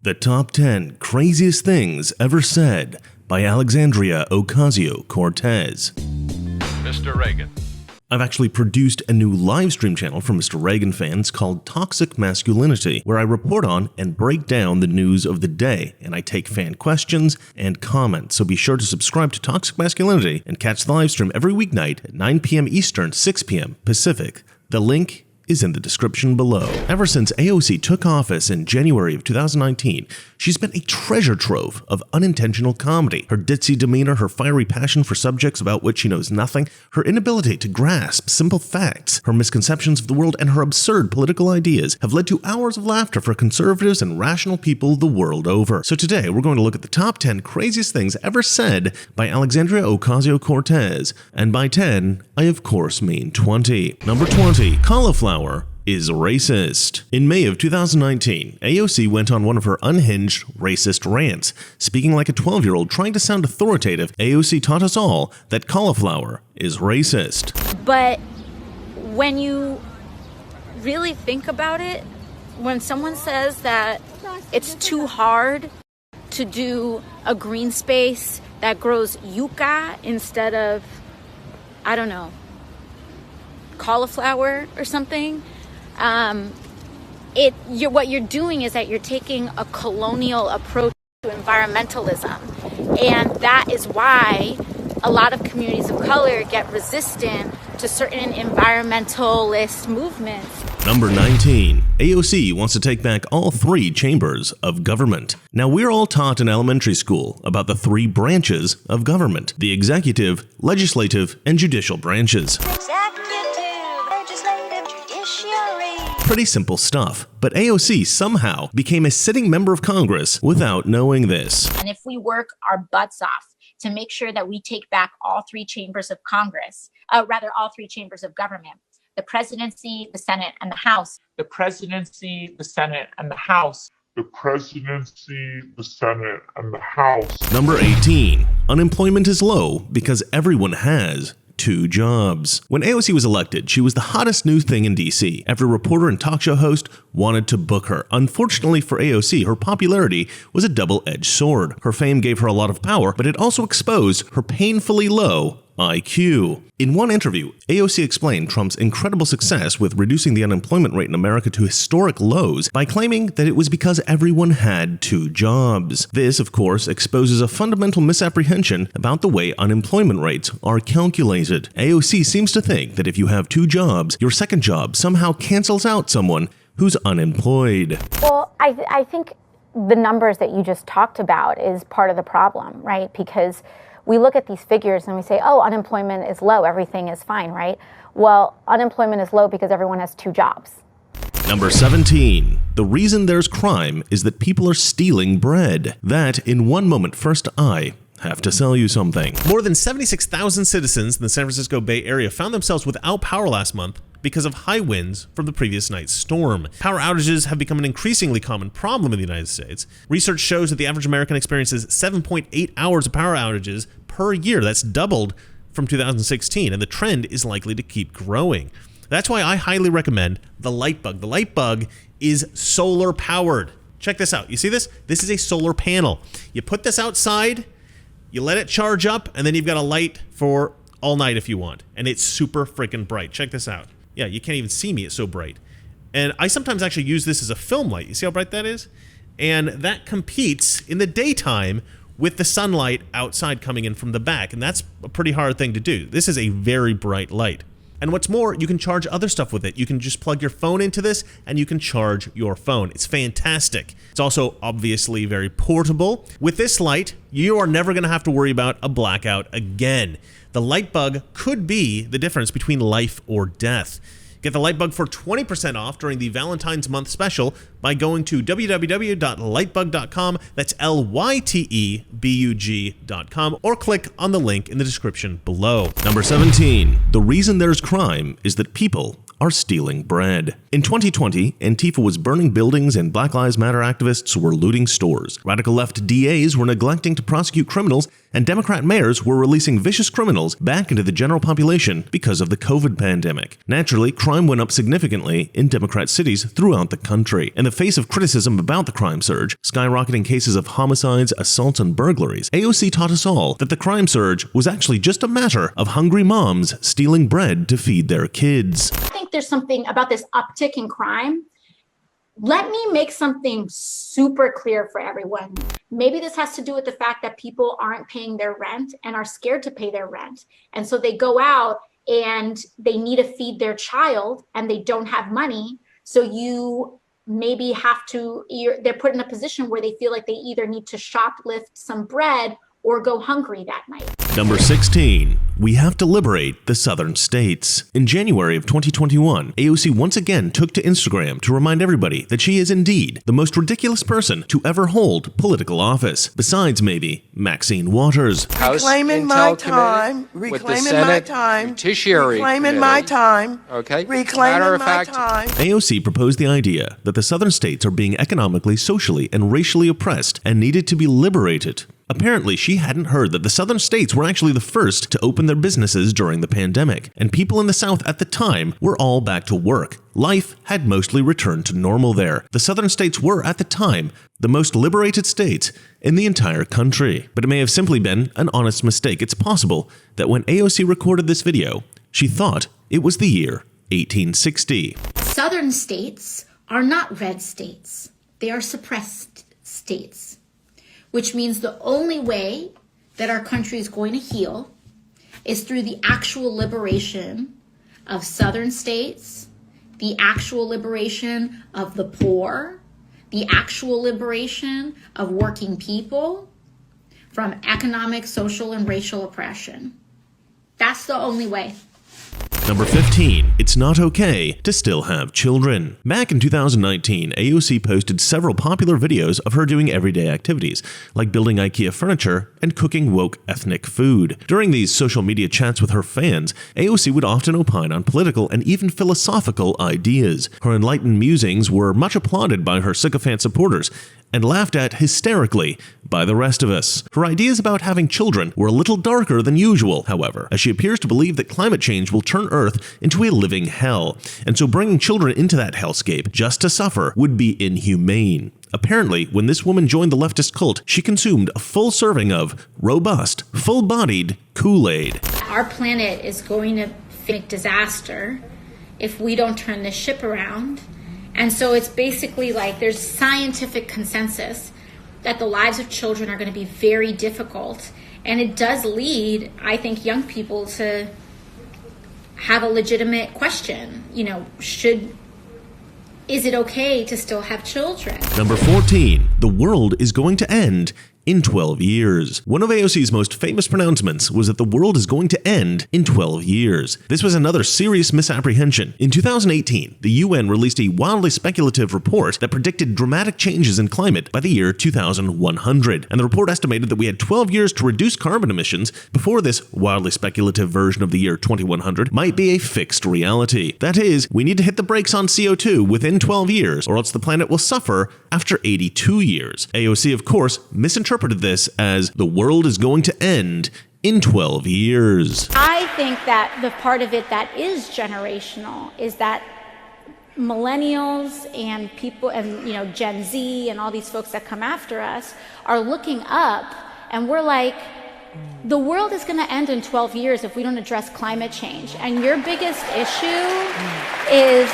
The Top 10 Craziest Things Ever Said by Alexandria Ocasio-Cortez. Mr. Reagan. I've actually produced a new live stream channel for Mr. Reagan fans called Toxic Masculinity, where I report on and break down the news of the day, and I take fan questions and comments. So be sure to subscribe to Toxic Masculinity and catch the live stream every weeknight at 9 p.m. Eastern, 6 p.m. Pacific. The link is in the description below. Ever since AOC took office in January of 2019, she's been a treasure trove of unintentional comedy. Her ditzy demeanor, her fiery passion for subjects about which she knows nothing, her inability to grasp simple facts, her misconceptions of the world, and her absurd political ideas have led to hours of laughter for conservatives and rational people the world over. So today, we're going to look at the top 10 craziest things ever said by Alexandria Ocasio-Cortez. And by 10, I of course mean 20. Number 20, Cauliflower is racist. In May of 2019, AOC went on one of her unhinged racist rants. Speaking like a 12-year-old trying to sound authoritative, AOC taught us all that cauliflower is racist. But when you really think about it, when someone says that it's too hard to do a green space that grows yucca instead of, I don't know, cauliflower or something, what you're doing is that you're taking a colonial approach to environmentalism, and that is why a lot of communities of color get resistant to certain environmentalist movements. Number 19. AOC wants to take back all three chambers of government. Now, we're all taught in elementary school about the three branches of government: the executive, legislative, and judicial branches. Pretty simple stuff, but AOC somehow became a sitting member of Congress without knowing this. And if we work our butts off to make sure that we take back all three chambers of Congress, all three chambers of government, the presidency, the Senate, and the House. The presidency, the Senate, and the House. The presidency, the Senate, and the House. Number 18. Unemployment is low because everyone has two jobs. When AOC was elected, she was the hottest new thing in DC. Every reporter and talk show host wanted to book her. Unfortunately for AOC, her popularity was a double-edged sword. Her fame gave her a lot of power, but it also exposed her painfully low IQ. In one interview, AOC explained Trump's incredible success with reducing the unemployment rate in America to historic lows by claiming that it was because everyone had two jobs. This, of course, exposes a fundamental misapprehension about the way unemployment rates are calculated. AOC seems to think that if you have two jobs, your second job somehow cancels out someone who's unemployed. Well, I think the numbers that you just talked about is part of the problem, right? Because we look at these figures and we say, oh, unemployment is low, everything is fine, right? Well, unemployment is low because everyone has two jobs. Number 17. The reason there's crime is that people are stealing bread. That, in one moment, first I have to sell you something. More than 76,000 citizens in the San Francisco Bay Area found themselves without power last month because of high winds from the previous night's storm. Power outages have become an increasingly common problem in the United States. Research shows that the average American experiences 7.8 hours of power outages per year. That's doubled from 2016, and the trend is likely to keep growing. That's why I highly recommend the Lightbug. The Lightbug is solar powered. Check this out. You see this? This is a solar panel. You put this outside, you let it charge up, and then you've got a light for all night if you want. And it's super freaking bright. Check this out. Yeah, you can't even see me, it's so bright. And I sometimes actually use this as a film light. You see how bright that is? And that competes in the daytime with the sunlight outside coming in from the back. And that's a pretty hard thing to do. This is a very bright light. And what's more, you can charge other stuff with it. You can just plug your phone into this and you can charge your phone. It's fantastic. It's also obviously very portable. With this light, you are never going to have to worry about a blackout again. The Lightbug could be the difference between life or death. Get the Lightbug for 20% off during the Valentine's Month special by going to www.lightbug.com. That's LYTEBUG.com, or click on the link in the description below. Number 17. The reason there's crime is that people are stealing bread. In 2020, Antifa was burning buildings and Black Lives Matter activists were looting stores. Radical left DAs were neglecting to prosecute criminals, and Democrat mayors were releasing vicious criminals back into the general population because of the COVID pandemic. Naturally, crime went up significantly in Democrat cities throughout the country. In the face of criticism about the crime surge, skyrocketing cases of homicides, assaults, and burglaries, AOC taught us all that the crime surge was actually just a matter of hungry moms stealing bread to feed their kids. I think there's something about this uptick in crime. Let me make something super clear for everyone. Maybe this has to do with the fact that people aren't paying their rent and are scared to pay their rent. And so they go out and they need to feed their child and they don't have money. So you maybe they're put in a position where they feel like they either need to shoplift some bread or go hungry that night. Number 16. We have to liberate the southern states. In January of 2021, AOC once again took to Instagram to remind everybody that she is indeed the most ridiculous person to ever hold political office, besides maybe Maxine Waters. Reclaiming my time, reclaiming my time, reclaiming my time, reclaiming my time. AOC proposed the idea that the southern states are being economically, socially, and racially oppressed and needed to be liberated. Apparently, she hadn't heard that the southern states were actually the first to open their businesses during the pandemic, and people in the South at the time were all back to work. Life had mostly returned to normal there. The southern states were, at the time, the most liberated states in the entire country. But it may have simply been an honest mistake. It's possible that when AOC recorded this video, she thought it was the year 1860. Southern states are not red states. They are suppressed states, which means the only way that our country is going to heal is through the actual liberation of southern states, the actual liberation of the poor, the actual liberation of working people from economic, social, and racial oppression. That's the only way. Number 15. It's not okay to still have children. Back in 2019, AOC posted several popular videos of her doing everyday activities, like building IKEA furniture and cooking woke ethnic food. During these social media chats with her fans, AOC would often opine on political and even philosophical ideas. Her enlightened musings were much applauded by her sycophant supporters, and laughed at hysterically by the rest of us. Her ideas about having children were a little darker than usual, however, as she appears to believe that climate change will turn Earth into a living hell, and so bringing children into that hellscape just to suffer would be inhumane. Apparently, when this woman joined the leftist cult, she consumed a full serving of robust, full-bodied Kool-Aid. Our planet is going to face disaster if we don't turn this ship around. And so it's basically like there's scientific consensus that the lives of children are going to be very difficult. And it does lead, I think, young people to have a legitimate question. Is it okay to still have children? Number 14. The world is going to end in 12 years. One of AOC's most famous pronouncements was that the world is going to end in 12 years. This was another serious misapprehension. In 2018, the UN released a wildly speculative report that predicted dramatic changes in climate by the year 2100. And the report estimated that we had 12 years to reduce carbon emissions before this wildly speculative version of the year 2100 might be a fixed reality. That is, we need to hit the brakes on CO2 within 12 years, or else the planet will suffer after 82 years. AOC, of course, misinterpreted this as the world is going to end in 12 years. I think that the part of it that is generational is that millennials and people and Gen Z and all these folks that come after us are looking up and we're like, the world is going to end in 12 years if we don't address climate change. And your biggest issue is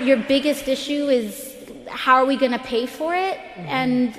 your biggest issue is how are we going to pay for it? And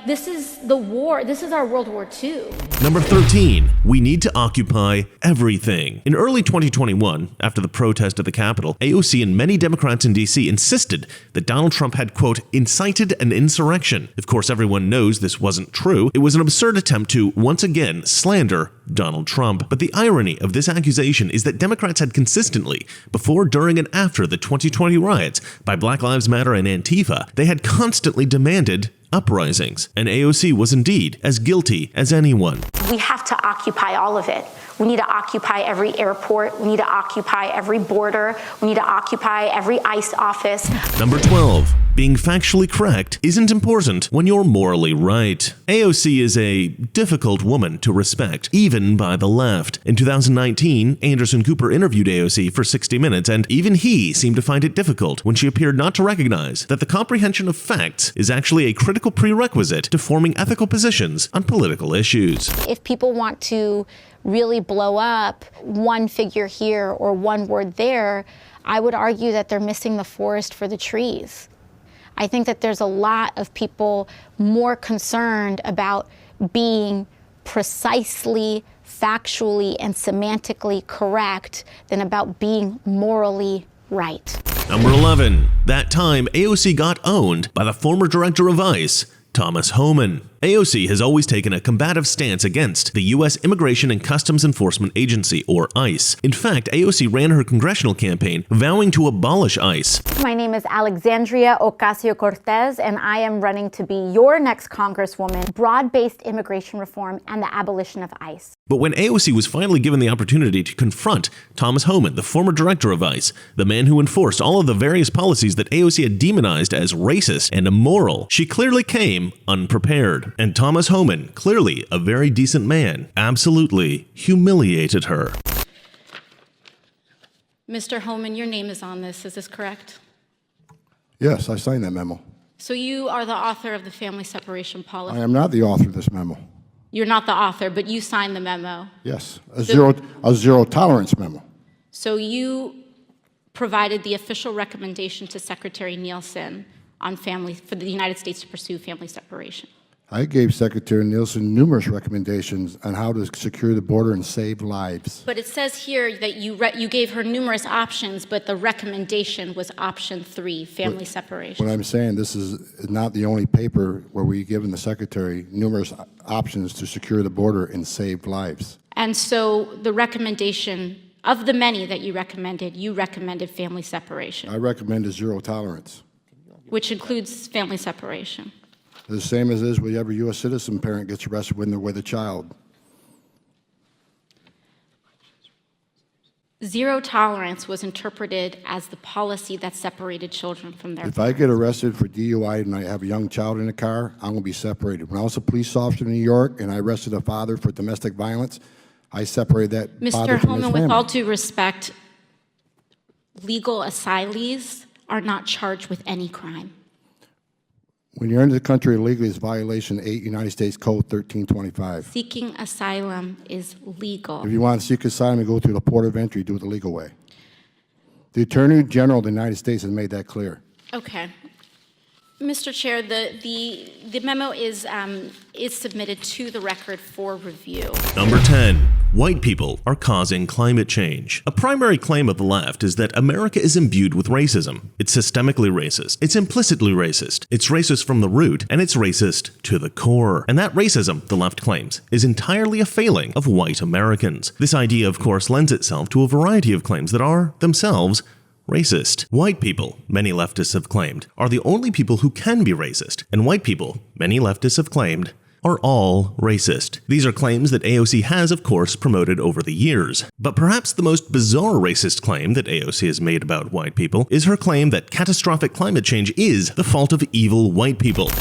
this is the war. This is our World War II. Number 13. We need to occupy everything. In early 2021, after the protest at the Capitol, AOC and many Democrats in D.C. insisted that Donald Trump had, quote, incited an insurrection. Of course, everyone knows this wasn't true. It was an absurd attempt to, once again, slander Donald Trump. But the irony of this accusation is that Democrats had consistently, before, during, and after the 2020 riots by Black Lives Matter and Antifa, they had constantly demanded uprisings, and AOC was indeed as guilty as anyone. We have to occupy all of it. We need to occupy every airport. We need to occupy every border. We need to occupy every ICE office. Number 12. Being factually correct isn't important when you're morally right. AOC is a difficult woman to respect, even by the left. In 2019, Anderson Cooper interviewed AOC for 60 Minutes, and even he seemed to find it difficult when she appeared not to recognize that the comprehension of facts is actually a critical prerequisite to forming ethical positions on political issues. If people want to really blow up one figure here or one word there, I would argue that they're missing the forest for the trees. I think that there's a lot of people more concerned about being precisely, factually, and semantically correct than about being morally right. Number 11. That time AOC got owned by the former director of ICE, Thomas Homan. AOC has always taken a combative stance against the U.S. Immigration and Customs Enforcement Agency, or ICE. In fact, AOC ran her congressional campaign vowing to abolish ICE. My name is Alexandria Ocasio-Cortez, and I am running to be your next Congresswoman, broad-based immigration reform and the abolition of ICE. But when AOC was finally given the opportunity to confront Thomas Homan, the former director of ICE, the man who enforced all of the various policies that AOC had demonized as racist and immoral, she clearly came unprepared. And Thomas Homan, clearly a very decent man, absolutely humiliated her. Mr. Homan, your name is on this. Is this correct? Yes, I signed that memo. So you are the author of the family separation policy? I am not the author of this memo. You're not the author, but you signed the memo. Yes, a zero tolerance memo. So you provided the official recommendation to Secretary Nielsen on for the United States to pursue family separation. I gave Secretary Nielsen numerous recommendations on how to secure the border and save lives. But it says here that you gave her numerous options, but the recommendation was option 3, family separation. What I'm saying, this is not the only paper where we've given the Secretary numerous options to secure the border and save lives. And so the recommendation, of the many that you recommended family separation. I recommended zero tolerance. Which includes family separation. The same as is with every U.S. citizen parent gets arrested when they're with a child. Zero tolerance was interpreted as the policy that separated children from their parents. If I get arrested for DUI and I have a young child in the car, I'm going to be separated. When I was a police officer in New York and I arrested a father for domestic violence, I separated that father from his family. Mr. Homan, with all due respect, legal asylees are not charged with any crime. When you're into the country illegally, it's violation 8 United States Code 1325. Seeking asylum is legal. If you want to seek asylum, you go through the port of entry, do it the legal way. The Attorney General of the United States has made that clear. Okay. Mr. Chair, the memo is submitted to the record for review. Number 10. White people are causing climate change. A primary claim of the left is that America is imbued with racism. It's systemically racist. It's implicitly racist. It's racist from the root, and it's racist to the core. And that racism, the left claims, is entirely a failing of white Americans. This idea, of course, lends itself to a variety of claims that are, themselves, racist. White people, many leftists have claimed, are the only people who can be racist, and white people, many leftists have claimed, are all racist. These are claims that AOC has, of course, promoted over the years. But perhaps the most bizarre racist claim that AOC has made about white people is her claim that catastrophic climate change is the fault of evil white people.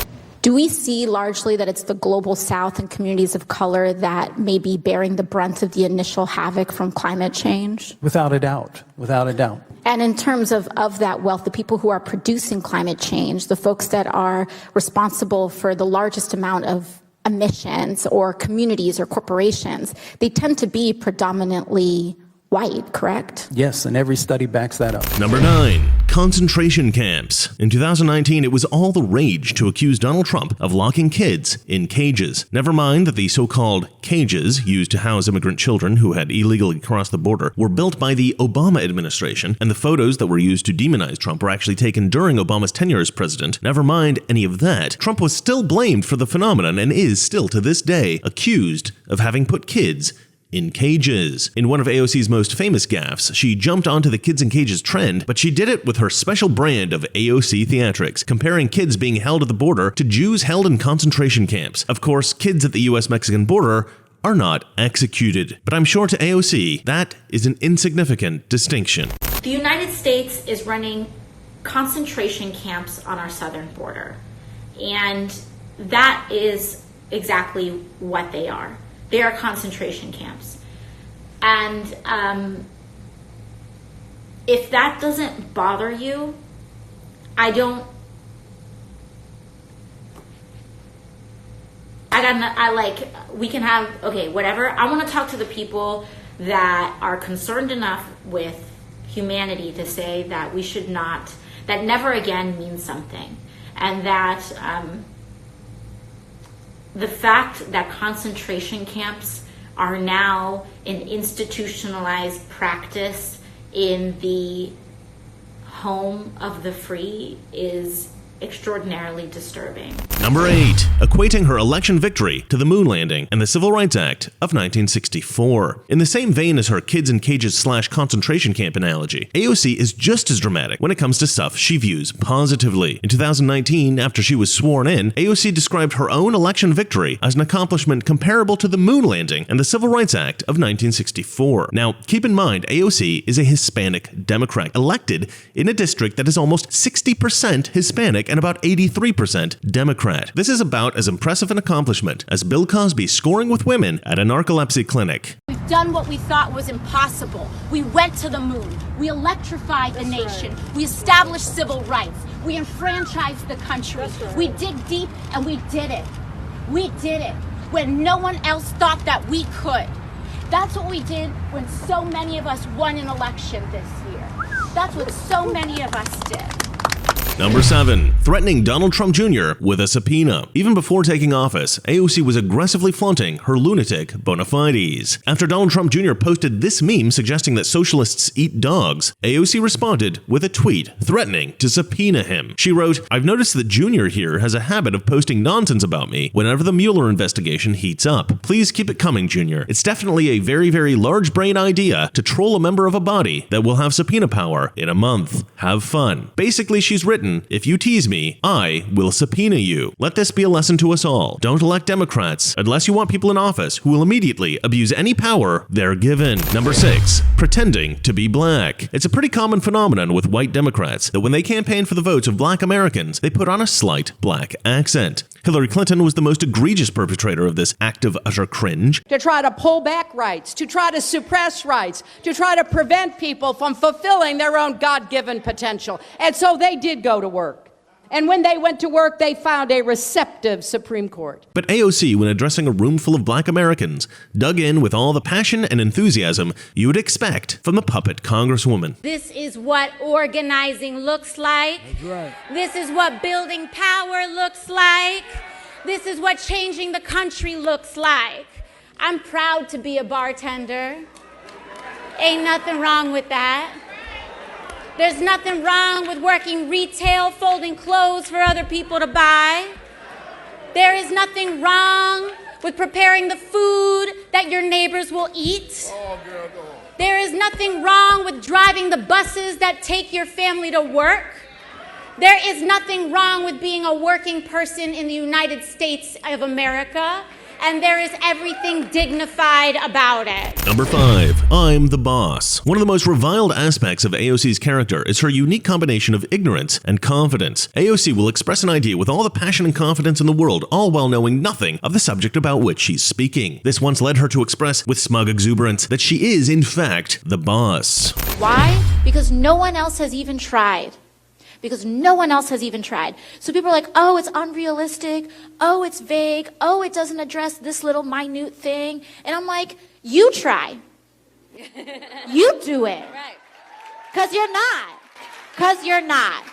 Do we see largely that it's the global South and communities of color that may be bearing the brunt of the initial havoc from climate change? Without a doubt, without a doubt. And in terms of that wealth, the people who are producing climate change, the folks that are responsible for the largest amount of emissions or communities or corporations, they tend to be predominantly white, correct? Yes, and every study backs that up. Number 9. Concentration camps. In 2019, it was all the rage to accuse Donald Trump of locking kids in cages. Never mind that the so-called cages used to house immigrant children who had illegally crossed the border were built by the Obama administration, and the photos that were used to demonize Trump were actually taken during Obama's tenure as president. Never mind any of that. Trump was still blamed for the phenomenon and is still to this day accused of having put kids in cages. In one of AOC's most famous gaffes, she jumped onto the kids in cages trend, but she did it with her special brand of AOC theatrics, comparing kids being held at the border to Jews held in concentration camps. Of course, kids at the US-Mexican border are not executed. But I'm sure to AOC, that is an insignificant distinction. The United States is running concentration camps on our southern border. And that is exactly what they are. They are concentration camps. And if that doesn't bother you, we can have, okay, whatever. I want to talk to the people that are concerned enough with humanity to say that we should not, that never again means something. And that the fact that concentration camps are now an institutionalized practice in the home of the free is extraordinarily disturbing. Number 8, equating her election victory to the moon landing and the Civil Rights Act of 1964. In the same vein as her kids in cages / concentration camp analogy, AOC is just as dramatic when it comes to stuff she views positively. In 2019, after she was sworn in, AOC described her own election victory as an accomplishment comparable to the moon landing and the Civil Rights Act of 1964. Now, keep in mind, AOC is a Hispanic Democrat elected in a district that is almost 60% Hispanic and about 83% Democrat. This is about as impressive an accomplishment as Bill Cosby scoring with women at a narcolepsy clinic. We've done what we thought was impossible. We went to the moon. We electrified the nation. We established civil rights. We enfranchised the country. We dig deep and we did it. We did it when no one else thought that we could. That's what we did when so many of us won an election this year. That's what so many of us did. Number 7, threatening Donald Trump Jr. with a subpoena. Even before taking office, AOC was aggressively flaunting her lunatic bona fides. After Donald Trump Jr. posted this meme suggesting that socialists eat dogs, AOC responded with a tweet threatening to subpoena him. She wrote, "I've noticed that Jr. here has a habit of posting nonsense about me whenever the Mueller investigation heats up. Please keep it coming, Jr. It's definitely a very, very large brain idea to troll a member of a body that will have subpoena power in a month. Have fun." Basically, she's written, "If you tease me, I will subpoena you." Let this be a lesson to us all. Don't elect Democrats unless you want people in office who will immediately abuse any power they're given. Number 6, pretending to be black. It's a pretty common phenomenon with white Democrats that when they campaign for the votes of black Americans, they put on a slight black accent. Hillary Clinton was the most egregious perpetrator of this act of utter cringe. To try to pull back rights, to try to suppress rights, to try to prevent people from fulfilling their own God-given potential. And so they did go to work. And when they went to work, they found a receptive Supreme Court. But AOC, when addressing a room full of black Americans, dug in with all the passion and enthusiasm you would expect from the puppet Congresswoman. This is what organizing looks like. That's right. This is what building power looks like. This is what changing the country looks like. I'm proud to be a bartender. Ain't nothing wrong with that. There's nothing wrong with working retail, folding clothes for other people to buy. There is nothing wrong with preparing the food that your neighbors will eat. There is nothing wrong with driving the buses that take your family to work. There is nothing wrong with being a working person in the United States of America. And there is everything dignified about it. Number 5, I'm the boss. One of the most reviled aspects of AOC's character is her unique combination of ignorance and confidence. AOC will express an idea with all the passion and confidence in the world, all while knowing nothing of the subject about which she's speaking. This once led her to express with smug exuberance that she is, in fact, the boss. Why? Because no one else has even tried. Because no one else has even tried. So people are like, oh, it's unrealistic. Oh, it's vague. Oh, it doesn't address this little minute thing. And I'm like, you try. You do it. Because you're not. Because you're not.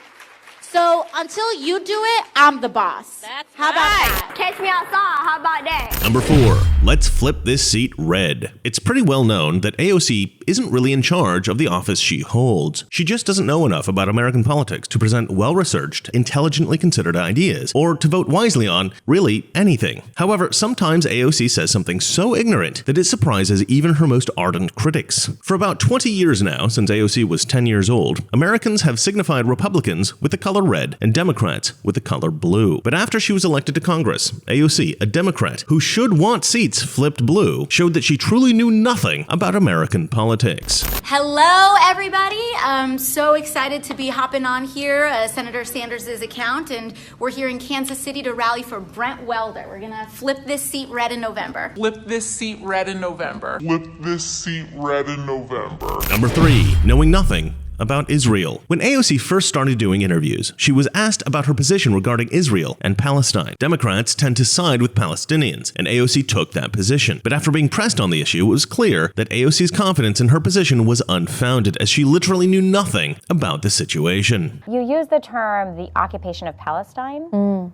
So until you do it, I'm the boss. How about that? Catch me outside. How about that? Number 4, let's flip this seat red. It's pretty well known that AOC isn't really in charge of the office she holds. She just doesn't know enough about American politics to present well-researched, intelligently considered ideas, or to vote wisely on, really, anything. However, sometimes AOC says something so ignorant that it surprises even her most ardent critics. For about 20 years now, since AOC was 10 years old, Americans have signified Republicans with the color red and Democrats with the color blue. But after she was elected to Congress, AOC, a Democrat who should want seats flipped blue, showed that she truly knew nothing about American politics. Hello, everybody. I'm so excited to be hopping on here, Senator Sanders' account, and we're here in Kansas City to rally for Brent Welder. We're gonna flip this seat red in November. Flip this seat red in November. Flip this seat red in November. Number 3, knowing nothing about Israel. When AOC first started doing interviews, she was asked about her position regarding Israel and Palestine. Democrats tend to side with Palestinians, and AOC took that position. But after being pressed on the issue, it was clear that AOC's confidence in her position was unfounded, as she literally knew nothing about the situation. You used the term the occupation of Palestine.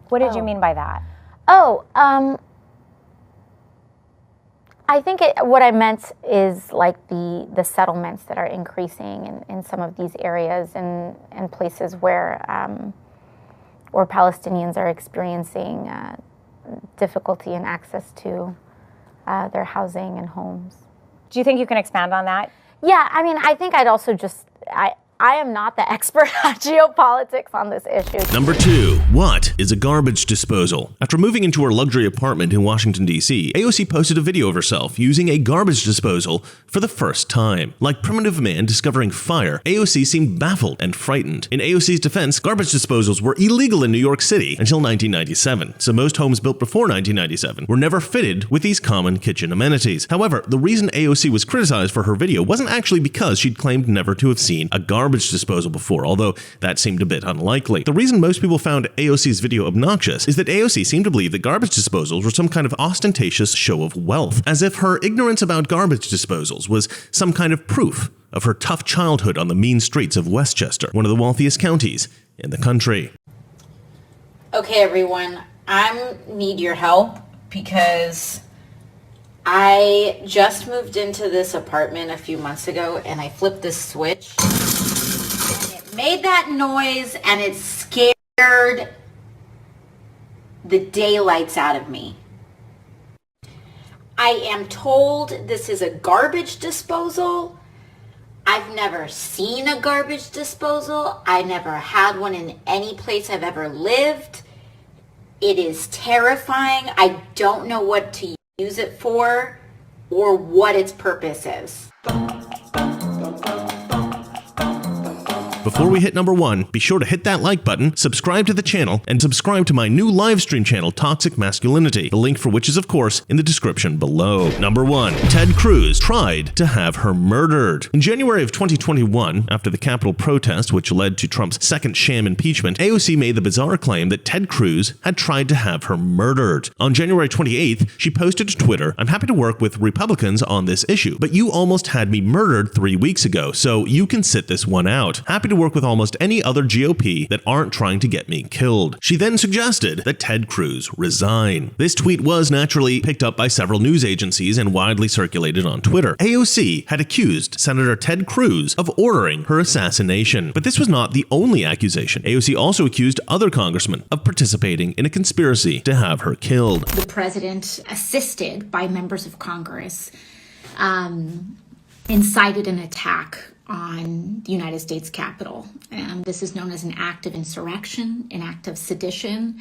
What did you mean by that? I think what I meant is like the settlements that are increasing in some of these areas and places where Palestinians are experiencing difficulty in access to their housing and homes. Do you think you can expand on that? Yeah, I mean, I think I'd also just, I am not the expert on geopolitics on this issue. Number 2, what is a garbage disposal? After moving into her luxury apartment in Washington, D.C., AOC posted a video of herself using a garbage disposal for the first time. Like primitive man discovering fire, AOC seemed baffled and frightened. In AOC's defense, garbage disposals were illegal in New York City until 1997, so most homes built before 1997 were never fitted with these common kitchen amenities. However, the reason AOC was criticized for her video wasn't actually because she'd claimed never to have seen a garbage disposal before, although that seemed a bit unlikely. The reason most people found AOC's video obnoxious is that AOC seemed to believe that garbage disposals were some kind of ostentatious show of wealth, as if her ignorance about garbage disposals was some kind of proof of her tough childhood on the mean streets of Westchester, one of the wealthiest counties in the country. Okay, everyone, I need your help because I just moved into this apartment a few months ago and I flipped this switch. Made that noise and it scared the daylights out of me. I am told this is a garbage disposal. I've never seen a garbage disposal. I never had one in any place I've ever lived. It is terrifying. I don't know what to use it for or what its purpose is. Before we hit number 1, be sure to hit that like button, subscribe to the channel, and subscribe to my new live stream channel, Toxic Masculinity, the link for which is, of course, in the description below. Number 1, Ted Cruz tried to have her murdered. In January of 2021, after the Capitol protest, which led to Trump's second sham impeachment, AOC made the bizarre claim that Ted Cruz had tried to have her murdered. On January 28th, she posted to Twitter, "I'm happy to work with Republicans on this issue, but you almost had me murdered 3 weeks ago, so you can sit this one out. Happy to work with almost any other GOP that aren't trying to get me killed." She then suggested that Ted Cruz resign. This tweet was naturally picked up by several news agencies and widely circulated on Twitter. AOC had accused Senator Ted Cruz of ordering her assassination. But this was not the only accusation. AOC also accused other congressmen of participating in a conspiracy to have her killed. The president, assisted by members of Congress, incited an attack on the United States Capitol. This is known as an act of insurrection, an act of sedition,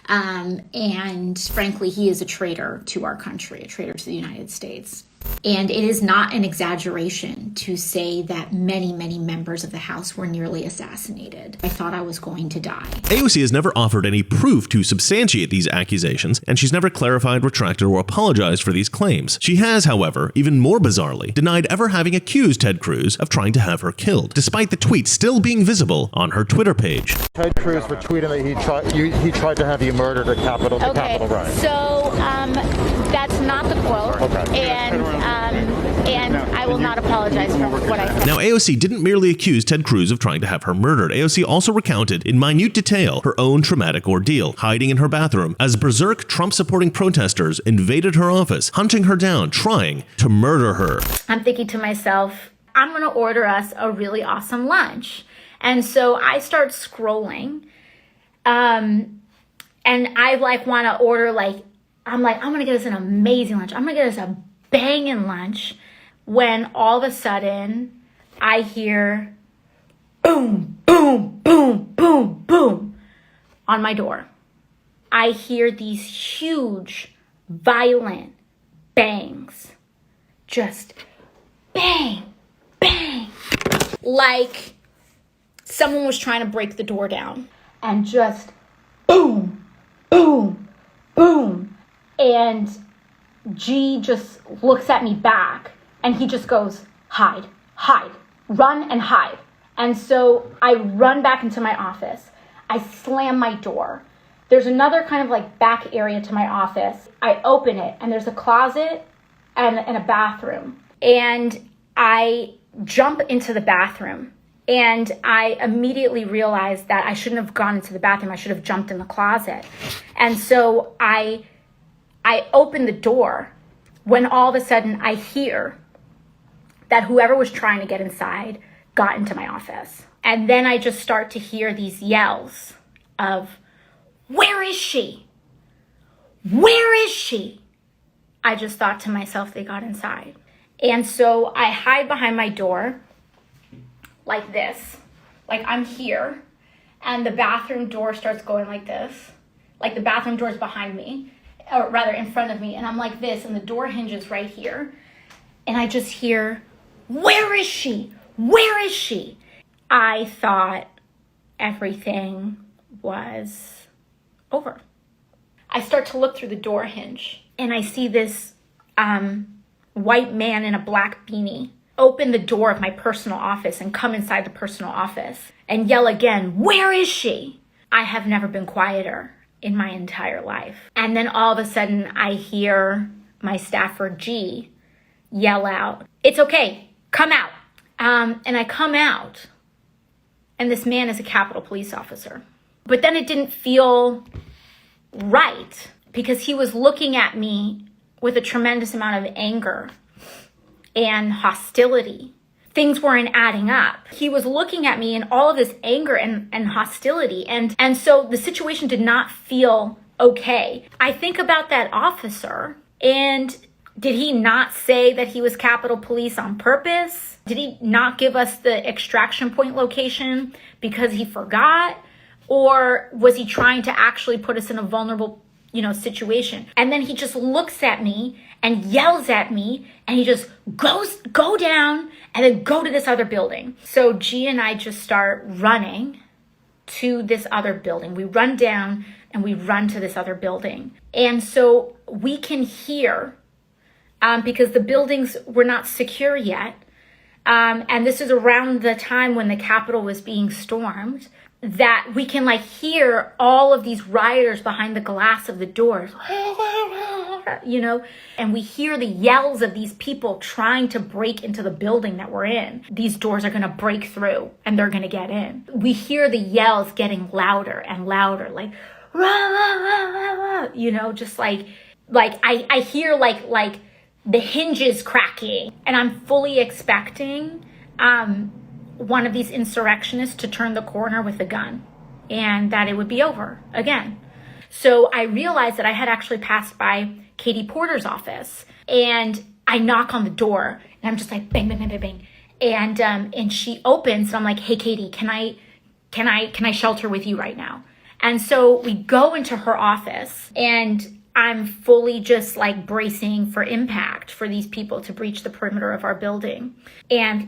and frankly, he is a traitor to our country, a traitor to the United States. And it is not an exaggeration to say that many, many members of the House were nearly assassinated. I thought I was going to die. AOC has never offered any proof to substantiate these accusations, and she's never clarified, retracted, or apologized for these claims. She has, however, even more bizarrely, denied ever having accused Ted Cruz of trying to have her killed, despite the tweet still being visible on her Twitter page. Ted Cruz for tweeting that he tried to have you murdered at Capitol. Okay, Capitol riot. So that's not the quote, okay. And I will not apologize for what I said. Now, AOC didn't merely accuse Ted Cruz of trying to have her murdered. AOC also recounted in minute detail her own traumatic ordeal, hiding in her bathroom as berserk Trump-supporting protesters invaded her office, hunting her down, trying to murder her. I'm thinking to myself, I'm going to order us a really awesome lunch. And so I start scrolling. And I want to order I'm going to get us an amazing lunch. I'm going to get us a banging lunch, when all of a sudden I hear boom, boom, boom, boom, boom on my door. I hear these huge, violent bangs. Just bang, bang. Like someone was trying to break the door down. And just boom, boom, boom. And G just looks at me back and he just goes, hide, hide, run and hide. And so I run back into my office. I slam my door. There's another kind of back area to my office. I open it and there's a closet and a bathroom. And I jump into the bathroom. And I immediately realized that I shouldn't have gone into the bathroom. I should have jumped in the closet. And so I open the door when all of a sudden I hear that whoever was trying to get inside got into my office. And then I just start to hear these yells of, where is she? Where is she? I just thought to myself, they got inside. And so I hide behind my door like this, like I'm here, and the bathroom door starts going like this, like the bathroom door's behind me, or rather in front of me, and I'm like this, and the door hinges right here, and I just hear, where is she? Where is she? I thought everything was over. I start to look through the door hinge, and I see this white man in a black beanie open the door of my personal office and come inside the personal office and yell again, where is she? I have never been quieter in my entire life. And then all of a sudden I hear my staffer G yell out, it's okay, come out. And I come out, and this man is a Capitol Police officer. But then it didn't feel right because he was looking at me with a tremendous amount of anger and hostility. Things weren't adding up. He was looking at me in all of this anger and hostility. And so the situation did not feel okay. I think about that officer, and did he not say that he was Capitol Police on purpose? Did he not give us the extraction point location because he forgot? Or was he trying to actually put us in a vulnerable, situation? And then he just looks at me and yells at me, and he just go down and then go to this other building. So G and I just start running to this other building. We run down and we run to this other building. And so we can hear, because the buildings were not secure yet, and this is around the time when the Capitol was being stormed, that we can hear all of these rioters behind the glass of the doors, and we hear the yells of these people trying to break into the building that we're in. These doors are going to break through and they're going to get in. We hear the yells getting louder and louder, like, rah, rah, rah, rah, just I hear like the hinges cracking, and I'm fully expecting, one of these insurrectionists to turn the corner with a gun and that it would be over again. So I realized that I had actually passed by Katie Porter's office, and I knock on the door and I'm just like, bang, bang, bang, bang, bang. And she opens, and I'm like, hey, Katie, can I shelter with you right now? And so we go into her office, and I'm fully just bracing for impact for these people to breach the perimeter of our building. And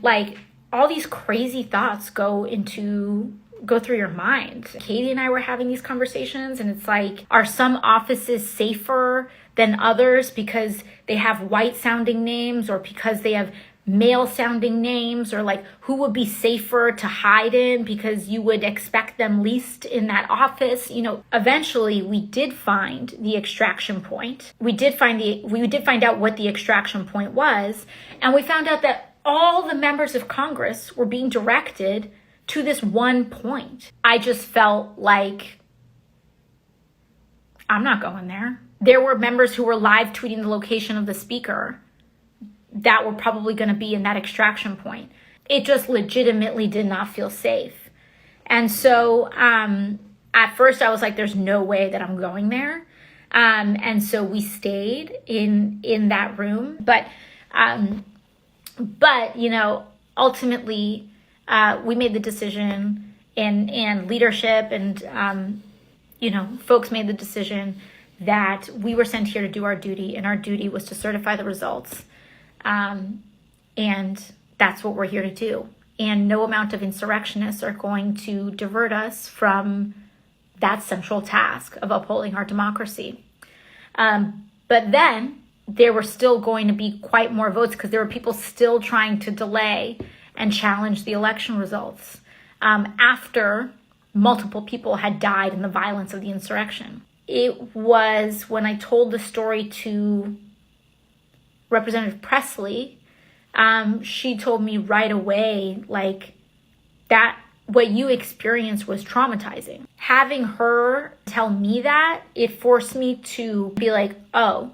all these crazy thoughts go through your mind. Katie and I were having these conversations, and it's are some offices safer than others because they have white sounding names, or because they have male sounding names, or who would be safer to hide in because you would expect them least in that office? Eventually we did find the extraction point. We did find out what the extraction point was, and we found out that all the members of Congress were being directed to this one point. I just felt like I'm not going there. There were members who were live tweeting the location of the speaker that were probably going to be in that extraction point. It just legitimately did not feel safe. And so at first I was like, there's no way that I'm going there. And so we stayed in that room. But you know, ultimately we made the decision, and leadership and you know, folks made the decision that we were sent here to do our duty, and our duty was to certify the results. And that's what we're here to do. And no amount of insurrectionists are going to divert us from that central task of upholding our democracy. But then there were still going to be quite more votes, because there were people still trying to delay and challenge the election results after multiple people had died in the violence of the insurrection. It was when I told the story to Representative Presley, she told me right away, like, that what you experienced was traumatizing. Having her tell me that, it forced me to be like, oh,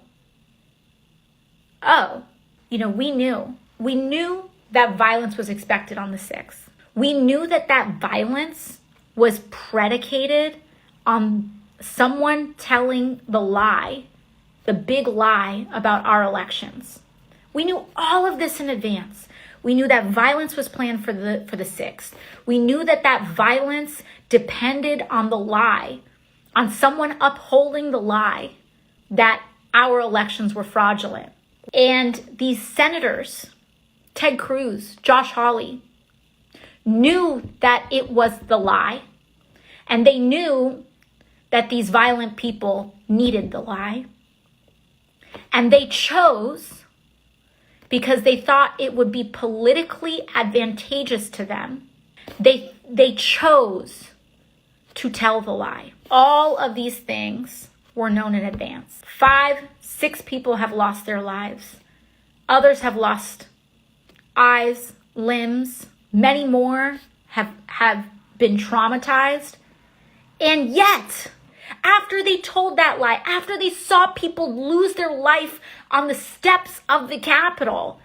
you know, we knew that violence was expected on the 6th. We knew that that violence was predicated on someone telling the lie, the big lie about our elections. We knew all of this in advance. We knew that violence was planned for the 6th. We knew that that violence depended on the lie, on someone upholding the lie that our elections were fraudulent. And these senators, Ted Cruz, Josh Hawley, knew that it was the lie, and they knew that these violent people needed the lie. And they chose, because they thought it would be politically advantageous to them, they chose to tell the lie. All of these things were known in advance. 5, 6 people have lost their lives. Others have lost eyes, limbs. Many more have been traumatized. And yet, after they told that lie, after they saw people lose their life on the steps of the Capitol,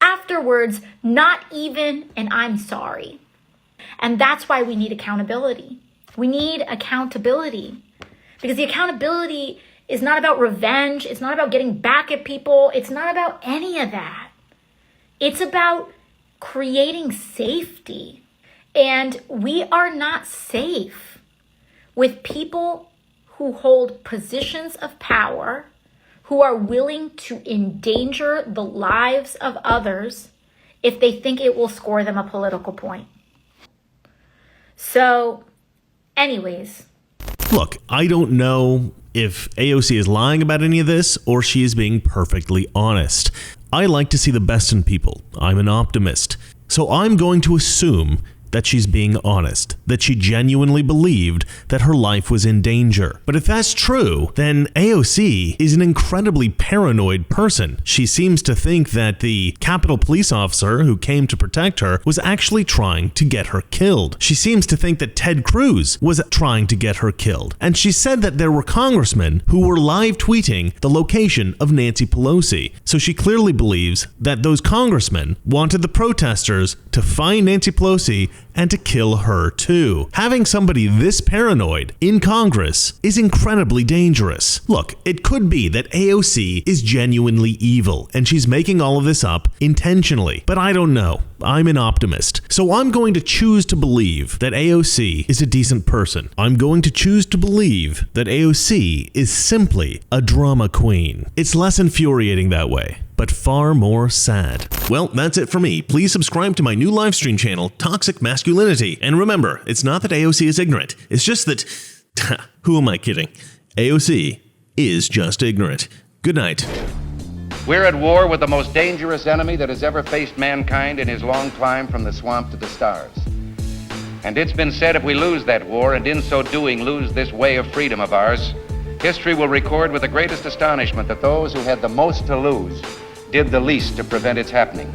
afterwards, not even an I'm sorry. And that's why we need accountability. We need accountability, because the accountability is not about revenge. It's not about getting back at people. It's not about any of that. It's about creating safety. And we are not safe with people who hold positions of power, who are willing to endanger the lives of others if they think it will score them a political point. So, anyways. Look, I don't know if AOC is lying about any of this or she is being perfectly honest. I like to see the best in people. I'm an optimist. So I'm going to assume that she's being honest, that she genuinely believed that her life was in danger. But if that's true, then AOC is an incredibly paranoid person. She seems to think that the Capitol police officer who came to protect her was actually trying to get her killed. She seems to think that Ted Cruz was trying to get her killed. And she said that there were congressmen who were live tweeting the location of Nancy Pelosi. So she clearly believes that those congressmen wanted the protesters to find Nancy Pelosi and to kill her too. Having somebody this paranoid in Congress is incredibly dangerous. Look, it could be that AOC is genuinely evil and she's making all of this up intentionally, but I don't know. I'm an optimist. So I'm going to choose to believe that AOC is a decent person. I'm going to choose to believe that AOC is simply a drama queen. It's less infuriating that way, but far more sad. Well, that's it for me. Please subscribe to my new live stream channel, Toxic Masculinity. And remember, it's not that AOC is ignorant. It's just that, who am I kidding? AOC is just ignorant. Good night. We're at war with the most dangerous enemy that has ever faced mankind in his long climb from the swamp to the stars. And it's been said if we lose that war, and in so doing lose this way of freedom of ours, history will record with the greatest astonishment that those who had the most to lose did the least to prevent its happening.